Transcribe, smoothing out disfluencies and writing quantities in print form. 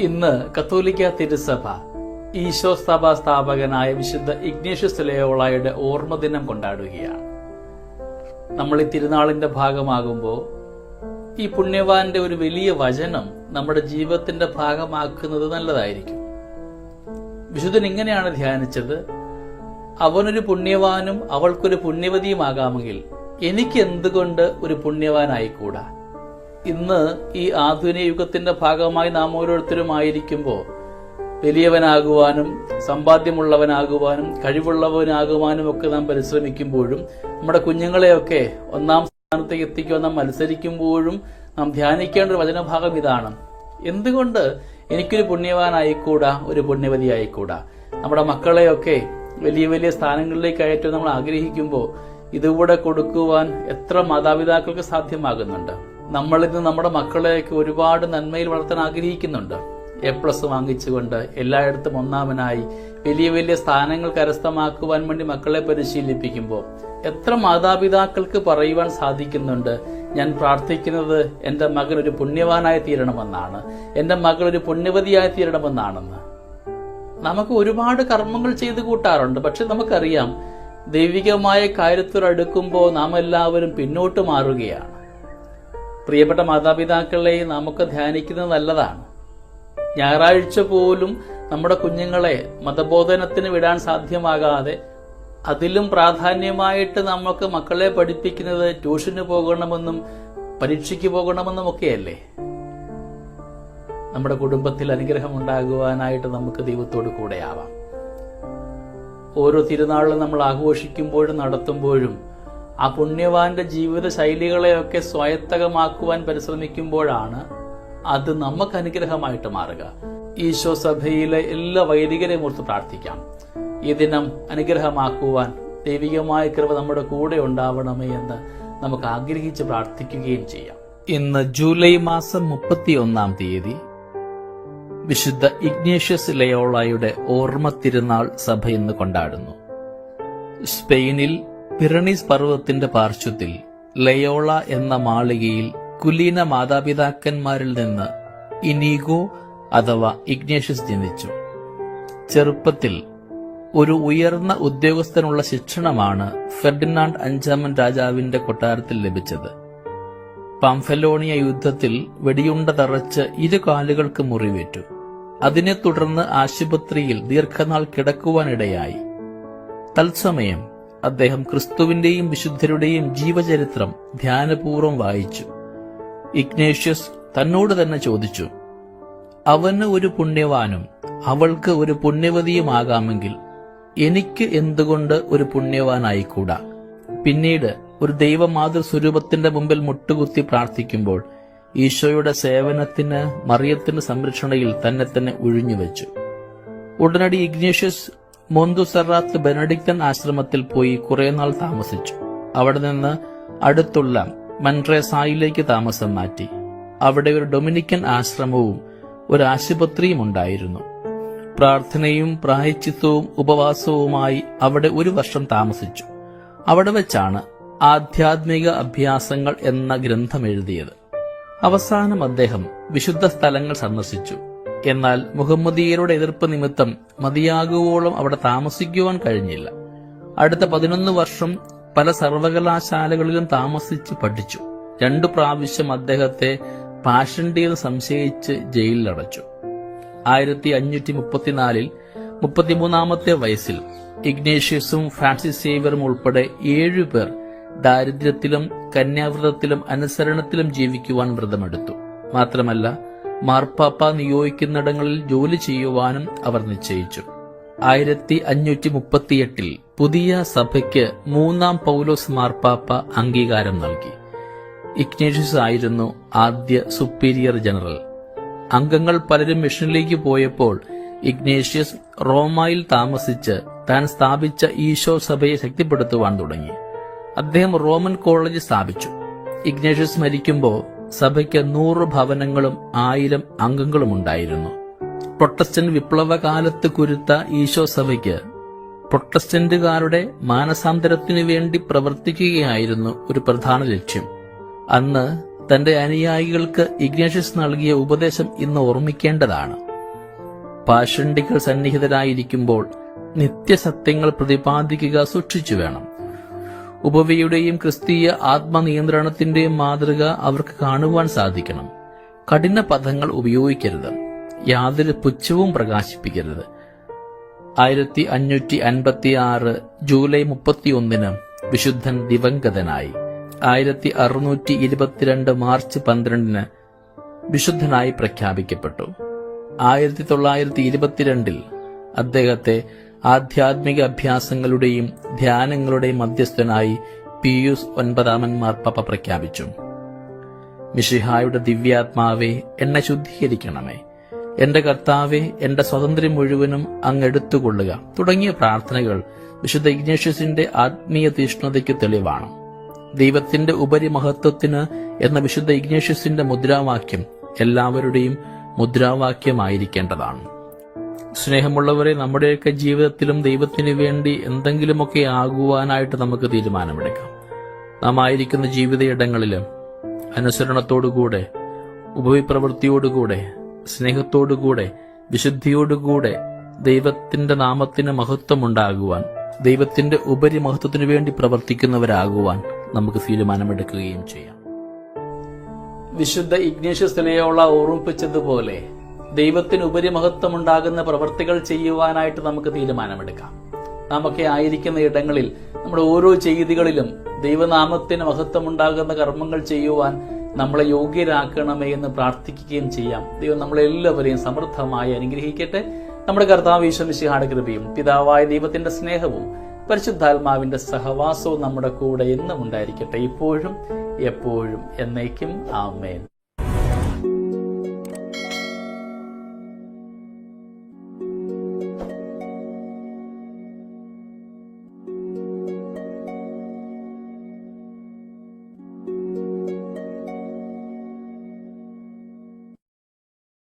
ഇന്ന് കത്തോലിക്ക തിരുസഭ ഈശോ സഭ സ്ഥാപകനായ വിശുദ്ധ ഇഗ്നേഷ്യസ് ലയോളായുടെ ഓർമ്മദിനം കൊണ്ടാടുകയാണ്. നമ്മൾ ഈ തിരുനാളിന്റെ ഭാഗമാകുമ്പോൾ ഈ പുണ്യവാന്റെ ഒരു വലിയ വചനം നമ്മുടെ ജീവിതത്തിന്റെ ഭാഗമാക്കുന്നത് നല്ലതായിരിക്കും. വിശുദ്ധൻ ഇങ്ങനെയാണ് ധ്യാനിച്ചത്: അവനൊരു പുണ്യവാനും അവൾക്കൊരു പുണ്യവതിയുമാകാമെങ്കിൽ എനിക്ക് എന്തുകൊണ്ട് ഒരു പുണ്യവാനായിക്കൂടാ? ഇന്ന് ഈ ആധുനിക യുഗത്തിന്റെ ഭാഗമായി നാം ഓരോരുത്തരും ആയിരിക്കുമ്പോൾ വലിയവനാകുവാനും സമ്പാദ്യമുള്ളവനാകുവാനും കഴിവുള്ളവനാകുവാനും ഒക്കെ നാം പരിശ്രമിക്കുമ്പോഴും നമ്മുടെ കുഞ്ഞുങ്ങളെയൊക്കെ ഒന്നാം സ്ഥാനത്തേക്ക് എത്തിക്കുവാൻ നാം മത്സരിക്കുമ്പോഴും നാം ധ്യാനിക്കേണ്ട ഒരു വചനഭാഗം ഇതാണ്: എന്തുകൊണ്ട് എനിക്കൊരു പുണ്യവാനായിക്കൂടാ, ഒരു പുണ്യവതി ആയിക്കൂടാ? നമ്മുടെ മക്കളെയൊക്കെ വലിയ വലിയ സ്ഥാനങ്ങളിലേക്ക് അയറ്റാൻ നമ്മൾ ആഗ്രഹിക്കുമ്പോൾ ഇതുകൂടെ കൊടുക്കുവാൻ എത്ര മാതാപിതാക്കൾക്ക് സാധ്യമാകുന്നുണ്ട്? നമ്മളിന്ന് നമ്മുടെ മക്കളെയൊക്കെ ഒരുപാട് നന്മയിൽ വളർത്താൻ ആഗ്രഹിക്കുന്നുണ്ട്. A+ വാങ്ങിച്ചുകൊണ്ട് എല്ലായിടത്തും ഒന്നാമനായി വലിയ വലിയ സ്ഥാനങ്ങൾ കരസ്ഥമാക്കുവാൻ വേണ്ടി മക്കളെ പരിശീലിപ്പിക്കുമ്പോൾ എത്ര മാതാപിതാക്കൾക്ക് പറയുവാൻ സാധിക്കുന്നുണ്ട്: ഞാൻ പ്രാർത്ഥിക്കുന്നത് എൻ്റെ മകൻ ഒരു പുണ്യവാനായി തീരണമെന്നാണ്, എൻ്റെ മകൾ ഒരു പുണ്യവതിയായി തീരണമെന്നാണെന്ന്. നമുക്ക് ഒരുപാട് കർമ്മങ്ങൾ ചെയ്തു കൂട്ടാറുണ്ട്. പക്ഷെ നമുക്കറിയാം, ദൈവികമായ കാര്യത്തോടടുക്കുമ്പോൾ നാം എല്ലാവരും പിന്നോട്ട് മാറുകയാണ്. പ്രിയപ്പെട്ട മാതാപിതാക്കളെ നമുക്ക് ധ്യാനിക്കുന്നത് നല്ലതാണ്. ഞായറാഴ്ച പോലും നമ്മുടെ കുഞ്ഞുങ്ങളെ മതബോധനത്തിന് വിടാൻ സാധ്യമാകാതെ അതിലും പ്രാധാന്യമായിട്ട് നമുക്ക് മക്കളെ പഠിപ്പിക്കുന്നത് ട്യൂഷന് പോകണമെന്നും പരീക്ഷയ്ക്ക് പോകണമെന്നും ഒക്കെയല്ലേ? നമ്മുടെ കുടുംബത്തിൽ അനുഗ്രഹം ഉണ്ടാകുവാനായിട്ട് നമുക്ക് ദൈവത്തോട് കൂടെയാവാം. ഓരോ തിരുനാളും നമ്മൾ ആഘോഷിക്കുമ്പോഴും നടത്തുമ്പോഴും ആ പുണ്യവാന്റെ ജീവിത ശൈലികളെയൊക്കെ സ്വായത്തകമാക്കുവാൻ പരിശ്രമിക്കുമ്പോഴാണ് അത് നമുക്ക് അനുഗ്രഹമായിട്ട് മാറുക. ഈശോ സഭയിലെ എല്ലാ വൈദികരെയും ഓർത്ത് പ്രാർത്ഥിക്കാം. ഈ ദിനം അനുഗ്രഹമാക്കുവാൻ ദൈവികമായ കൃപ നമ്മുടെ കൂടെ ഉണ്ടാവണമേ എന്ന് നമുക്ക് ആഗ്രഹിച്ച് പ്രാർത്ഥിക്കുകയും ചെയ്യാം. ഇന്ന് ജൂലൈ മാസം 31-ാം തീയതി വിശുദ്ധ ഇഗ്നേഷ്യസ് ലയോളായുടെ ഓർമ്മ തിരുനാൾ സഭ ഇന്ന് കൊണ്ടാടുന്നു. സ്പെയിനിൽ പിറണീസ് പർവ്വതത്തിന്റെ പാർശ്വത്തിൽ ലയോള എന്ന മാളികയിൽ കുലീന മാതാപിതാക്കന്മാരിൽ നിന്ന് ഇനീഗോ അഥവാ ഇഗ്നേഷ്യസ് ജനിച്ചു. ചെറുപ്പത്തിൽ ഒരു ഉയർന്ന ഉദ്യോഗസ്ഥനുള്ള ശിക്ഷണമാണ് ഫെർഡിനാൻഡ് 5-ാമൻ രാജാവിന്റെ കൊട്ടാരത്തിൽ ലഭിച്ചത്. പംഫലോണിയ യുദ്ധത്തിൽ വെടിയുണ്ട തറച്ച് 2 കാലുകൾക്ക് മുറിവേറ്റു. അതിനെ തുടർന്ന് ആശുപത്രിയിൽ ദീർഘനാൾ കിടക്കുവാനിടയായി. തത്സമയം അദ്ദേഹം ക്രിസ്തുവിന്റെയും വിശുദ്ധരുടെയും ജീവചരിത്രം ധ്യാനപൂർവ്വം വായിച്ചു. ഇഗ്നേഷ്യസ് തന്നോട് തന്നെ ചോദിച്ചു: അവന് ഒരു പുണ്യവാനും അവൾക്ക് ഒരു പുണ്യവതിയുമാകാമെങ്കിൽ എനിക്ക് എന്തുകൊണ്ട് ഒരു പുണ്യവാനായിക്കൂടാ? പിന്നീട് ഒരു ദൈവമാതൃ സ്വരൂപത്തിന്റെ മുമ്പിൽ മുട്ടുകുത്തി പ്രാർത്ഥിക്കുമ്പോൾ ഈശോയുടെ സേവനത്തിന് മറിയത്തിന്റെ സംരക്ഷണയിൽ തന്നെ ഒഴിഞ്ഞുവെച്ചു. ഉടനടി ഇഗ്നേഷ്യസ് മോന്തുസെറാത്ത് ബെനഡിക്തൻ ആശ്രമത്തിൽ പോയി കുറെ നാൾ താമസിച്ചു. അവിടെ നിന്ന് അടുത്തുള്ള മൻട്രേസായിലേക്ക് താമസം മാറ്റി. അവിടെ ഒരു ഡൊമിനിക്കൻ ആശ്രമവും ഒരു ആശുപത്രിയും ഉണ്ടായിരുന്നു. പ്രാർത്ഥനയും പ്രായശ്ചിത്തവും ഉപവാസവുമായി അവിടെ 1 വർഷം താമസിച്ചു. അവിടെ വെച്ചാണ് ആധ്യാത്മിക അഭ്യാസങ്ങൾ എന്ന ഗ്രന്ഥം എഴുതിയത്. അവസാനം അദ്ദേഹം വിശുദ്ധ സ്ഥലങ്ങൾ സന്ദർശിച്ചു. എന്നാൽ മുഹമ്മദീയരുടെ എതിർപ്പ് നിമിത്തം മതിയാകുവോളം അവിടെ താമസിക്കുവാൻ കഴിഞ്ഞില്ല. അടുത്ത 11 വർഷം പല സർവകലാശാലകളിലും താമസിച്ച് പഠിച്ചു. 2 പ്രാവശ്യം അദ്ദേഹത്തെ പാഷണ്ഡിയിൽ സംശയിച്ച് ജയിലിലടച്ചു. 1534-ൽ 33-ാമത്തെ വയസ്സിൽ ഇഗ്നേഷ്യസും ഫ്രാൻസിസ് സേവ്യറും ഉൾപ്പെടെ 7 പേർ ദാരിദ്ര്യത്തിലും കന്യാവ്രതത്തിലും അനുസരണത്തിലും ജീവിക്കുവാൻ വ്രതമെടുത്തു. മാത്രമല്ല, മാർപ്പാപ്പ നിയോഗിക്കുന്നിടങ്ങളിൽ ജോലി ചെയ്യുവാനും അവർ നിശ്ചയിച്ചു. 1538-ൽ പുതിയ സഭയ്ക്ക് 3-ാം പൗലോസ് മാർപ്പാപ്പ അംഗീകാരം നൽകി. ഇഗ്നേഷ്യസ് ആയിരുന്നു ആദ്യ സുപ്പീരിയർ ജനറൽ. അംഗങ്ങൾ പലരും മിഷനിലേക്ക് പോയപ്പോൾ ഇഗ്നേഷ്യസ് റോമയിൽ താമസിച്ച് താൻ സ്ഥാപിച്ച ഈശോ സഭയെ ശക്തിപ്പെടുത്തുവാൻ തുടങ്ങി. അദ്ദേഹം റോമൻ കോളേജ് സ്ഥാപിച്ചു. ഇഗ്നേഷ്യസ് മരിക്കുമ്പോൾ സഭയ്ക്ക് 100 ഭവനങ്ങളും 1000 അംഗങ്ങളും ഉണ്ടായിരുന്നു. പ്രൊട്ടസ്റ്റന്റ് വിപ്ലവകാലത്ത് കുരുത്ത ഈശോ സഭയ്ക്ക് പ്രൊട്ടസ്റ്റന്റുകാരുടെ മാനസാന്തരത്തിനു വേണ്ടി പ്രവർത്തിക്കുകയായിരുന്നു ഒരു പ്രധാന ലക്ഷ്യം. അന്ന് തന്റെ അനുയായികൾക്ക് ഇഗ്നേഷ്യസ് നൽകിയ ഉപദേശം ഇന്ന് ഓർമ്മിക്കേണ്ടതാണ്. പാഷണ്ഡികൾ സന്നിഹിതരായിരിക്കുമ്പോൾ നിത്യസത്യങ്ങൾ പ്രതിപാദിക്കുക സൂക്ഷിച്ചു വേണം. ഉപവിയുടെയും ക്രിസ്തീയ ആത്മനിയന്ത്രണത്തിന്റെയും മാതൃക അവർക്ക് കാണുവാൻ സാധിക്കണം. കഠിന പദങ്ങൾ ഉപയോഗിക്കരുത്. യാതൊരു പുച്ഛവും പ്രകാശിപ്പിക്കരുത്. 1556 ജൂലൈ 31 വിശുദ്ധൻ ദിവംഗതനായി. 1622 മാർച്ച് 12 വിശുദ്ധനായി പ്രഖ്യാപിക്കപ്പെട്ടു. 1922 അദ്ദേഹത്തെ ആധ്യാത്മിക അഭ്യാസങ്ങളുടെയും ധ്യാനങ്ങളുടെയും മധ്യസ്ഥനായി പിയൂസ് 9 മാർപ്പാപ്പ പ്രഖ്യാപിച്ചു. മിശിഹായുടെ ദിവ്യാത്മാവെ, എന്നെ ശുദ്ധീകരിക്കണമേ. എന്റെ കർത്താവെ, എന്റെ സ്വാതന്ത്ര്യം മുഴുവനും അങ്ങെടുത്തുകൊള്ളുക തുടങ്ങിയ പ്രാർത്ഥനകൾ വിശുദ്ധ ഇഗ്നേഷ്യസിന്റെ ആത്മീയ തീഷ്ണതയ്ക്ക് തെളിവാണ്. ദൈവത്തിന്റെ ഉപരിമഹത്വത്തിന് എന്ന വിശുദ്ധ ഇഗ്നേഷ്യസിന്റെ മുദ്രാവാക്യം എല്ലാവരുടെയും മുദ്രാവാക്യമായിരിക്കേണ്ടതാണ്. സ്നേഹമുള്ളവരെ, നമ്മുടെയൊക്കെ ജീവിതത്തിലും ദൈവത്തിനു വേണ്ടി എന്തെങ്കിലുമൊക്കെ ആകുവാനായിട്ട് നമുക്ക് തീരുമാനമെടുക്കാം. നാം ആയിരിക്കുന്ന ജീവിതയിടങ്ങളിലും അനുസരണത്തോടുകൂടെ, ഉപവിപ്രവൃത്തിയോടുകൂടെ, സ്നേഹത്തോടുകൂടെ, വിശുദ്ധിയോടുകൂടെ ദൈവത്തിന്റെ നാമത്തിന് മഹത്വമുണ്ടാകുവാൻ, ദൈവത്തിന്റെ ഉപരിമഹത്വത്തിനു വേണ്ടി പ്രവർത്തിക്കുന്നവരാകുവാൻ നമുക്ക് തീരുമാനമെടുക്കുകയും ചെയ്യാം. വിശുദ്ധ ഇഗ്നേഷ്യസ് ലയോള ഓർമ്മിപ്പിച്ചതുപോലെ ദൈവത്തിന് ഉപരിമഹത്വമുണ്ടാകുന്ന പ്രവർത്തികൾ ചെയ്യുവാനായിട്ട് നമുക്ക് തീരുമാനമെടുക്കാം. നാമൊക്കെ ആയിരിക്കുന്ന ഇടങ്ങളിൽ നമ്മുടെ ഓരോ ചെയ്തികളിലും ദൈവനാമത്തിന് മഹത്വമുണ്ടാകുന്ന കർമ്മങ്ങൾ ചെയ്യുവാൻ നമ്മളെ യോഗ്യരാക്കണമേ എന്ന് പ്രാർത്ഥിക്കുകയും ചെയ്യാം. ദൈവം നമ്മളെല്ലാവരെയും സമൃദ്ധമായി അനുഗ്രഹിക്കട്ടെ. നമ്മുടെ കർത്താവ് ഈശോ മിശിഹായുടെ കൃപയും പിതാവായ ദൈവത്തിന്റെ സ്നേഹവും പരിശുദ്ധാത്മാവിന്റെ സഹവാസവും നമ്മുടെ കൂടെ എന്നും ഉണ്ടായിരിക്കട്ടെ, ഇപ്പോഴും എപ്പോഴും എന്നേക്കും. ആമേൻ.